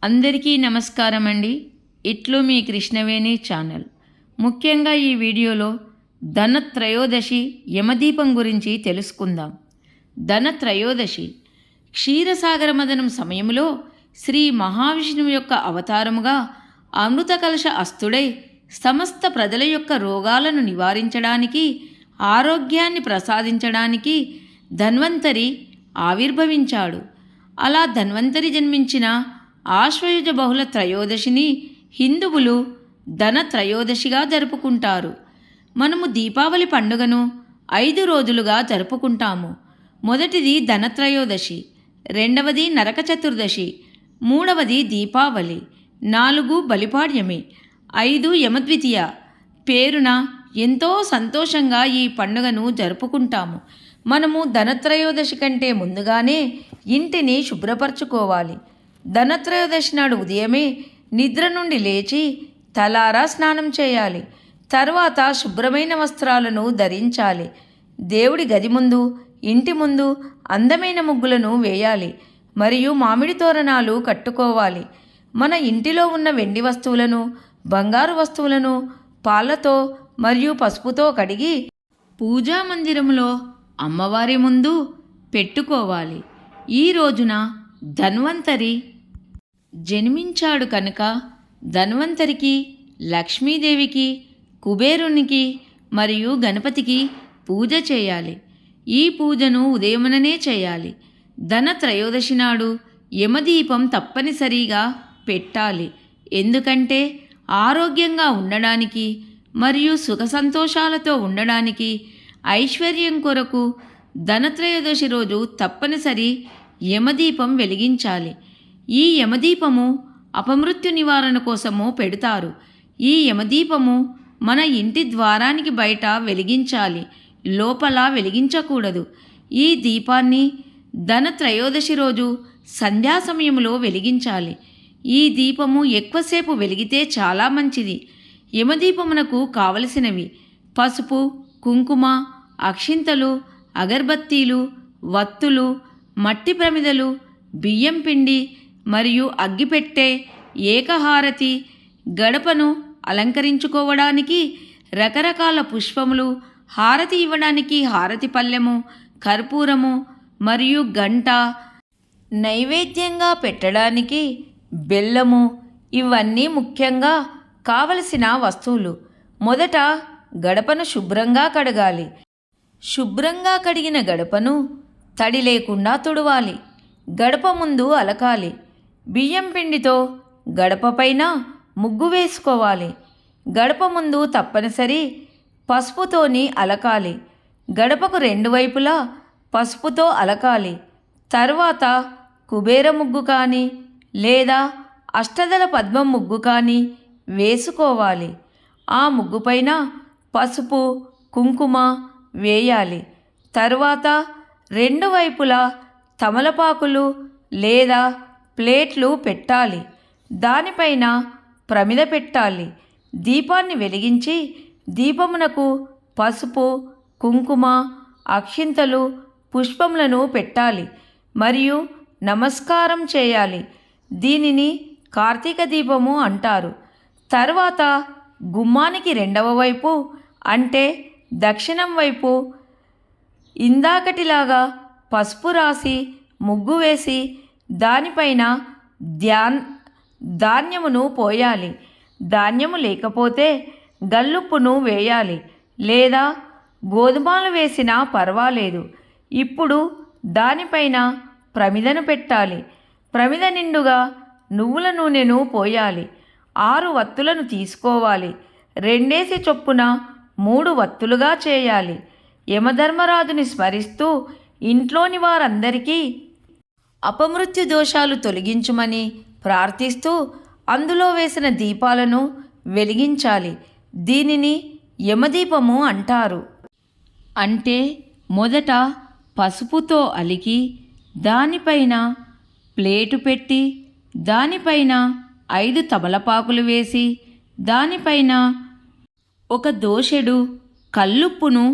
అందరికీ నమస్కారం అండి. ఇట్లు మీ కృష్ణవేణి ఛానల్. ముఖ్యంగా ఈ వీడియోలో ధనత్రయోదశి యమదీపం గురించి తెలుసుకుందాం. ధనత్రయోదశి క్షీరసాగర మదనం సమయంలో శ్రీ మహావిష్ణువు యొక్క అవతారముగా అమృత కలశ అస్తుడై సమస్త ప్రజల యొక్క రోగాలను నివారించడానికి, ఆరోగ్యాన్ని ప్రసాదించడానికి ధన్వంతరి ఆవిర్భవించాడు. అలా ధన్వంతరి జన్మించిన ఆశ్వయుజ బహుళ త్రయోదశిని హిందువులు ధన త్రయోదశిగా జరుపుకుంటారు. మనము దీపావళి పండుగను 5 రోజులుగా జరుపుకుంటాము. మొదటిది ధనత్రయోదశి, రెండవది నరక చతుర్దశి, మూడవది దీపావళి, 4 బలిపాడ్యమి, 5 యమద్వితీయ. పేరున ఎంతో సంతోషంగా ఈ పండుగను జరుపుకుంటాము. మనము ధనత్రయోదశి కంటే ముందుగానే ఇంటిని శుభ్రపరచుకోవాలి. ధనత్రయోదశి నాడు ఉదయమే నిద్ర నుండి లేచి తలారా స్నానం చేయాలి. తర్వాత శుభ్రమైన వస్త్రాలను ధరించాలి. దేవుడి గది ముందు, ఇంటి ముందు అందమైన ముగ్గులను వేయాలి మరియు మామిడి తోరణాలు కట్టుకోవాలి. మన ఇంటిలో ఉన్న వెండి వస్తువులను, బంగారు వస్తువులను పాలతో మరియు పసుపుతో కడిగి పూజా మందిరంలో అమ్మవారి ముందు పెట్టుకోవాలి. ఈ రోజున ధన్వంతరి జన్మించాడు కనుక ధన్వంతరికి, లక్ష్మీదేవికి, కుబేరునికి మరియు గణపతికి పూజ చేయాలి. ఈ పూజను ఉదయముననే చేయాలి. ధనత్రయోదశి నాడు యమదీపం తప్పనిసరిగా పెట్టాలి. ఎందుకంటే ఆరోగ్యంగా ఉండడానికి మరియు సుఖ సంతోషాలతో ఉండడానికి, ఐశ్వర్యం కొరకు ధనత్రయోదశి రోజు తప్పనిసరి యమదీపం వెలిగించాలి. ఈ యమదీపము అపమృత్యు నివారణ కోసము పెడతారు. ఈ యమదీపము మన ఇంటి ద్వారానికి బయట వెలిగించాలి, లోపల వెలిగించకూడదు. ఈ దీపాన్ని ధనత్రయోదశి రోజు సంధ్యా సమయంలో వెలిగించాలి. ఈ దీపము ఎక్కువసేపు వెలిగితే చాలా మంచిది. యమదీపమునకు కావలసినవి: పసుపు, కుంకుమ, అక్షింతలు, అగర్బత్తీలు, వత్తులు, మట్టి ప్రమిదలు, బియ్యం పిండి మరియు అగ్గిపెట్టె, ఏకహారతి, గడపను అలంకరించుకోవడానికి రకరకాల పుష్పములు, హారతి ఇవ్వడానికి హారతి పళ్ళెము, కర్పూరము మరియు గంట, నైవేద్యంగా పెట్టడానికి బెల్లము, ఇవన్నీ ముఖ్యంగా కావలసిన వస్తువులు. మొదట గడపను శుభ్రంగా కడగాలి. శుభ్రంగా కడిగిన గడపను తడి లేకుండా తుడవాలి. గడప ముందు అలకాలి. బియ్యం పిండితో గడపపైన ముగ్గు వేసుకోవాలి. గడప ముందు తప్పనిసరి పసుపుతోని అలకాలి. గడపకు 2 వైపులా పసుపుతో అలకాలి. తర్వాత కుబేర ముగ్గు కానీ లేదా అష్టదళ పద్మం ముగ్గు కానీ వేసుకోవాలి. ఆ ముగ్గుపైన పసుపు, కుంకుమ వేయాలి. తరువాత 2 వైపులా తమలపాకులు లేదా ప్లేట్లు పెట్టాలి. దానిపైన ప్రమిద పెట్టాలి. దీపాన్ని వెలిగించి దీపమునకు పసుపు, కుంకుమ, అక్షింతలు, పుష్పములను పెట్టాలి మరియు నమస్కారం చేయాలి. దీనిని కార్తీక దీపము అంటారు. తర్వాత గుమ్మానికి 2వ వైపు అంటే దక్షిణం వైపు ఇందాకటిలాగా పసుపు రాసి ముగ్గు వేసి దానిపైన ధాన్యమును పోయాలి. ధాన్యము లేకపోతే గల్లుప్పును వేయాలి లేదా గోధుమలు వేసినా పర్వాలేదు. ఇప్పుడు దానిపైన ప్రమిదను పెట్టాలి. ప్రమిద నిండుగా నువ్వుల నూనెను పోయాలి. 6 వత్తులను తీసుకోవాలి. 2 చొప్పున 3 వత్తులుగా చేయాలి. యమధర్మరాజుని స్మరిస్తూ ఇంట్లోని వారందరికీ అపమృత్యు దోషాలు తొలగించుమని ప్రార్థిస్తూ అందులో వేసిన దీపాలను వెలిగించాలి. దీనిని యమదీపము అంటారు. అంటే మొదట పసుపుతో అలికి దానిపైన ప్లేటు పెట్టి దానిపైన 5 తమలపాకులు వేసి దానిపైన 1 దోసెడు కల్లుప్పును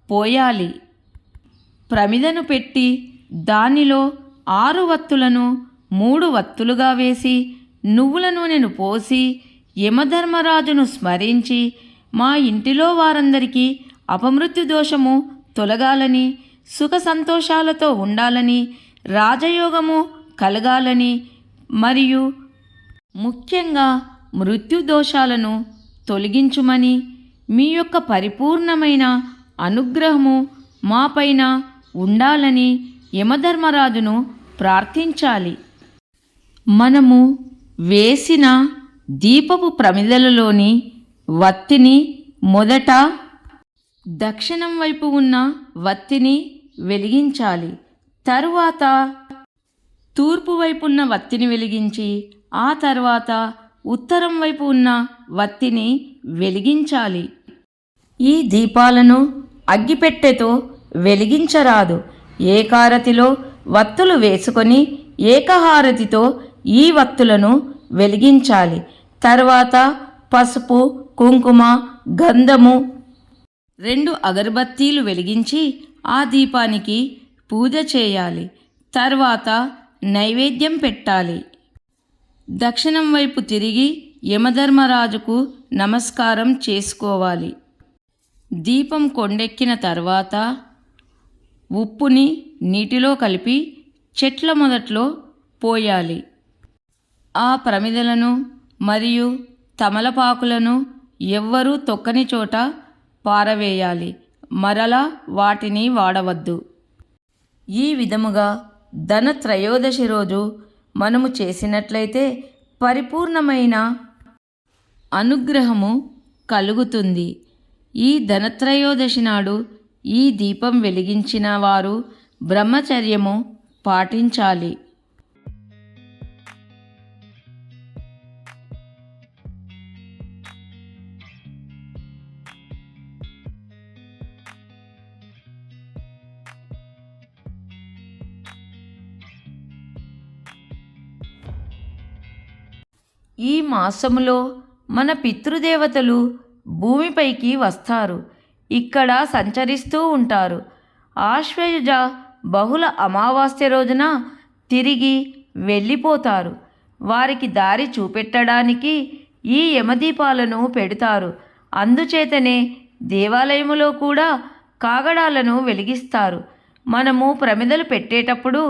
పోయాలి. ప్రమిదను పెట్టి దానిలో 6 వత్తులను 3 వత్తులుగా వేసి నువ్వుల నూనెను పోసి యమధర్మరాజును స్మరించి మా ఇంటిలో వారందరికీ అపమృత్యు దోషము తొలగాలని, సుఖ సంతోషాలతో ఉండాలని, రాజయోగము కలగాలని మరియు ముఖ్యంగా మృత్యు దోషాలను తొలగించుమని మీ యొక్క పరిపూర్ణమైన అనుగ్రహము మాపైన ఉండాలని యమధర్మరాజును ప్రార్థించాలి. మనము వేసిన దీపపు ప్రమిదలలోని వత్తిని మొదట దక్షిణం వైపు ఉన్న వత్తిని వెలిగించాలి. తరువాత తూర్పు వైపు ఉన్న వత్తిని వెలిగించి ఆ తర్వాత ఉత్తరం వైపు ఉన్న వత్తిని వెలిగించాలి. ఈ దీపాలను అగ్గిపెట్టెతో వెలిగించరాదు. ఏకారతిలో వత్తులు వేసుకొని ఏకహారతితో ఈ వత్తులను వెలిగించాలి. తర్వాత పసుపు, కుంకుమ, గంధము 2 అగరబత్తీలు వెలిగించి ఆ దీపానికి పూజ చేయాలి. తర్వాత నైవేద్యం పెట్టాలి. దక్షిణం వైపు తిరిగి యమధర్మరాజుకు నమస్కారం చేసుకోవాలి. దీపం కొండెక్కిన తర్వాత ఉప్పుని నీటిలో కలిపి చెట్ల మొదట్లో పోయాలి. ఆ ప్రమిదలను మరియు తమలపాకులను ఎవ్వరూ తొక్కని చోట పారవేయాలి. మరలా వాటిని వాడవద్దు. ఈ విధముగా ధనత్రయోదశి రోజు మనము చేసినట్లయితే పరిపూర్ణమైన అనుగ్రహము కలుగుతుంది. ఈ ధనత్రయోదశి నాడు ఈ దీపం వెలిగించిన వారు బ్రహ్మచర్యము పాటించాలి. ఈ మాసములో మన పితృదేవతలు భూమిపైకి వస్తారు. ఇక్కడ సంచరిస్తూ ఉంటారు. ఆశ్వయుజ బహుళ అమావాస్య రోజున తిరిగి వెళ్ళిపోతారు. వారికి దారి చూపెట్టడానికి ఈ యమదీపాలను పెడతారు. అందుచేతనే దేవాలయములో కూడా కాగడాలను వెలిగిస్తారు. మనము ప్రమిదలు పెట్టేటప్పుడు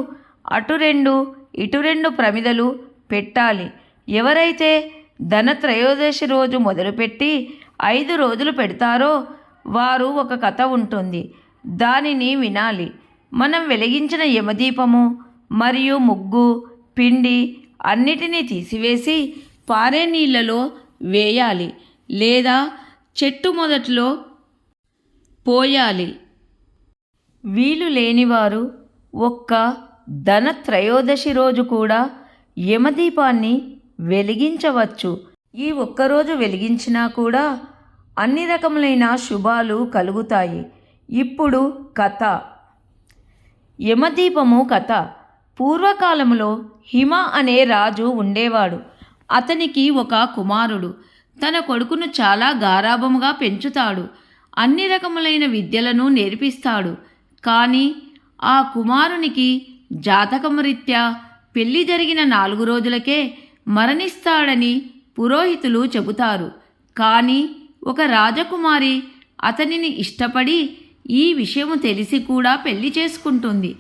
అటు 2 ఇటు 2 ప్రమిదలు పెట్టాలి. ఎవరైతే ధనత్రయోదశి రోజు మొదలుపెట్టి 5 రోజులు పెడతారో వారు ఒక కథ ఉంటుంది, దానిని వినాలి. మనం వెలిగించిన యమదీపము మరియు ముగ్గు, పిండి అన్నిటినీ తీసివేసి పారే నీళ్ళలో వేయాలి లేదా చెట్టు మొదట్లో పోయాలి. వీలు లేనివారు ఒక్క ధనత్రయోదశి రోజు కూడా యమదీపాన్ని వెలిగించవచ్చు. ఈ ఒక్కరోజు వెలిగించినా కూడా అన్ని రకములైన శుభాలు కలుగుతాయి. ఇప్పుడు కథ. యమదీపము కథ. పూర్వకాలంలో హిమ అనే రాజు ఉండేవాడు. అతనికి ఒక కుమారుడు. తన కొడుకును చాలా గారాబముగా పెంచుతాడు. అన్ని రకములైన విద్యలను నేర్పిస్తాడు. కానీ ఆ కుమారునికి జాతకము రీత్యా పెళ్లి జరిగిన 4 రోజులకే మరణిస్తాడని పురోహితులు చెబుతారు. కానీ ఒక రాజకుమారి అతనిని ఇష్టపడి ఈ విషయము తెలిసి కూడా పెళ్లి చేసుకుంటుంది.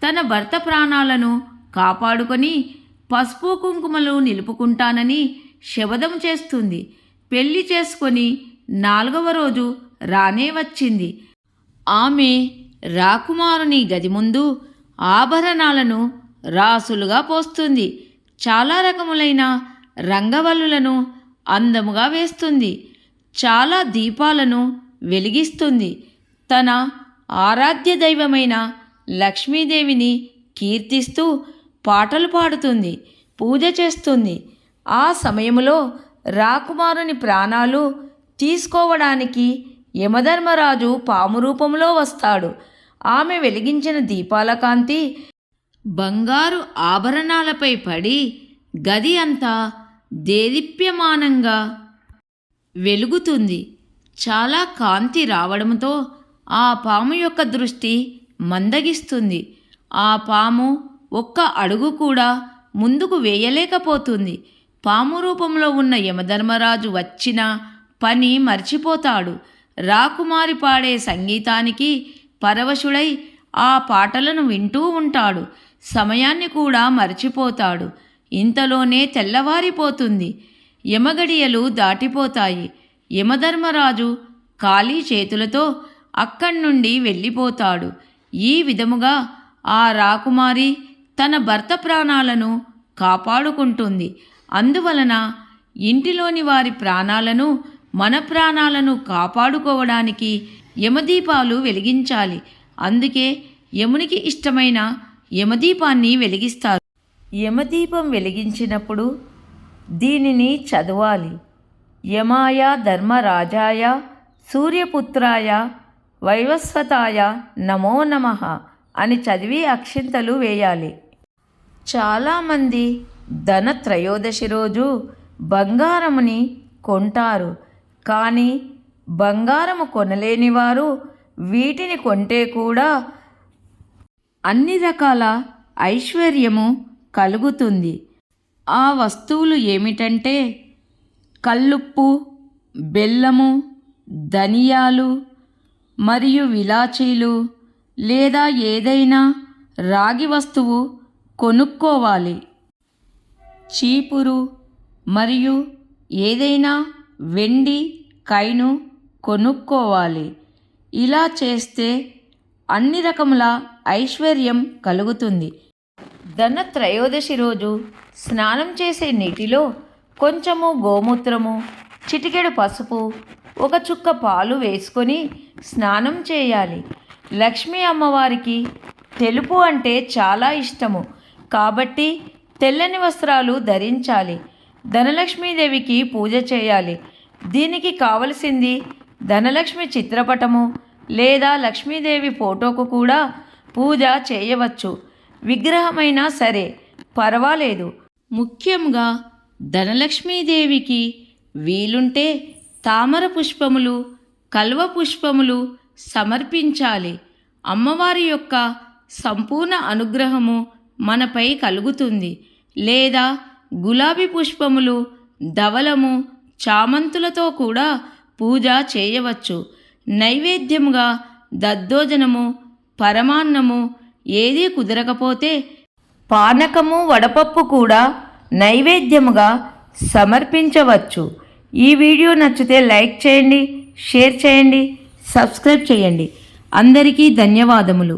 తన భర్త ప్రాణాలను కాపాడుకొని పసుపు కుంకుమలు నిలుపుకుంటానని శపథం చేస్తుంది. పెళ్లి చేసుకొని 4వ రోజు రానే వచ్చింది. ఆమె రాకుమారుని గది ముందు ఆభరణాలను రాసులుగా పోస్తుంది. చాలా రకములైన రంగవల్లులను అందముగా వేస్తుంది. చాలా దీపాలను వెలిగిస్తుంది. తన ఆరాధ్య దైవమైన లక్ష్మీదేవిని కీర్తిస్తూ పాటలు పాడుతుంది, పూజ చేస్తుంది. ఆ సమయంలో రాకుమారుని ప్రాణాలు తీసుకోవడానికి యమధర్మరాజు పాము రూపంలో వస్తాడు. ఆమె వెలిగించిన దీపాల కాంతి బంగారు ఆభరణాలపై పడి గది అంతా దేదీప్యమానంగా వెలుగుతుంది. చాలా కాంతి రావడంతో ఆ పాము యొక్క దృష్టి మందగిస్తుంది. ఆ పాము ఒక్క అడుగు కూడా ముందుకు వేయలేకపోతుంది. పాము రూపంలో ఉన్న యమధర్మరాజు వచ్చిన పని మర్చిపోతాడు. రాకుమారి పాడే సంగీతానికి పరవశుడై ఆ పాటలను వింటూ ఉంటాడు. సమయాన్ని కూడా మర్చిపోతాడు. ఇంతలోనే తెల్లవారిపోతుంది. యమగడియలు దాటిపోతాయి. యమధర్మరాజు ఖాళీ చేతులతో అక్కడి నుండి వెళ్ళిపోతాడు. ఈ విధముగా ఆ రాకుమారి తన భర్త ప్రాణాలను కాపాడుకుంటుంది. అందువలన ఇంటిలోని వారి ప్రాణాలను, మన ప్రాణాలను కాపాడుకోవడానికి యమదీపాలు వెలిగించాలి. అందుకే యమునికి ఇష్టమైన యమదీపాన్ని వెలిగిస్తారు. యమదీపం వెలిగించినప్పుడు దీనిని చదవాలి. యమాయ ధర్మరాజాయ సూర్యపుత్రాయ వైవస్వతాయ నమో నమః అని చదివి అక్షింతలు వేయాలి. చాలామంది ధనత్రయోదశి రోజు బంగారముని కొంటారు. కానీ బంగారము కొనలేని వారు వీటిని కొంటే కూడా అన్ని రకాల ఐశ్వర్యము కలుగుతుంది. ఆ వస్తువులు ఏమిటంటే కల్లుప్పు, బెల్లము, ధనియాలు మరియు విలాచీలు లేదా ఏదైనా రాగి వస్తువు కొనుక్కోవాలి. చీపురు మరియు ఏదైనా వెండి కైను కొనుక్కోవాలి. ఇలా చేస్తే అన్ని రకముల ఐశ్వర్యం కలుగుతుంది. ధనత్రయోదశి రోజు స్నానం చేసే నీటిలో కొంచెము గోమూత్రము, చిటికెడు పసుపు, ఒక చుక్క పాలు వేసుకొని స్నానం చేయాలి. లక్ష్మీ అమ్మవారికి తెలుపు అంటే చాలా ఇష్టము కాబట్టి తెల్లని వస్త్రాలు ధరించాలి. ధనలక్ష్మీదేవికి పూజ చేయాలి. దీనికి కావలసింది ధనలక్ష్మి చిత్రపటము లేదా లక్ష్మీదేవి ఫోటోకు కూడా పూజ చేయవచ్చు. విగ్రహమైనా సరే పర్వాలేదు. ముఖ్యంగా ధనలక్ష్మీదేవికి వీలుంటే తామర పుష్పములు, కల్వ పుష్పములు సమర్పించాలి. అమ్మవారి యొక్క సంపూర్ణ అనుగ్రహము మనపై కలుగుతుంది. లేదా గులాబీ పుష్పములు, ధవలము, చామంతులతో కూడా పూజ చేయవచ్చు. నైవేద్యముగా దద్దోజనము, పరమాన్నము ఏదీ కుదరకపోతే పానకము, వడపప్పు కూడా నైవేద్యముగా సమర్పించవచ్చు. ఈ వీడియో నచ్చితే లైక్ చేయండి, షేర్ చేయండి, సబ్స్క్రైబ్ చేయండి. అందరికీ ధన్యవాదములు.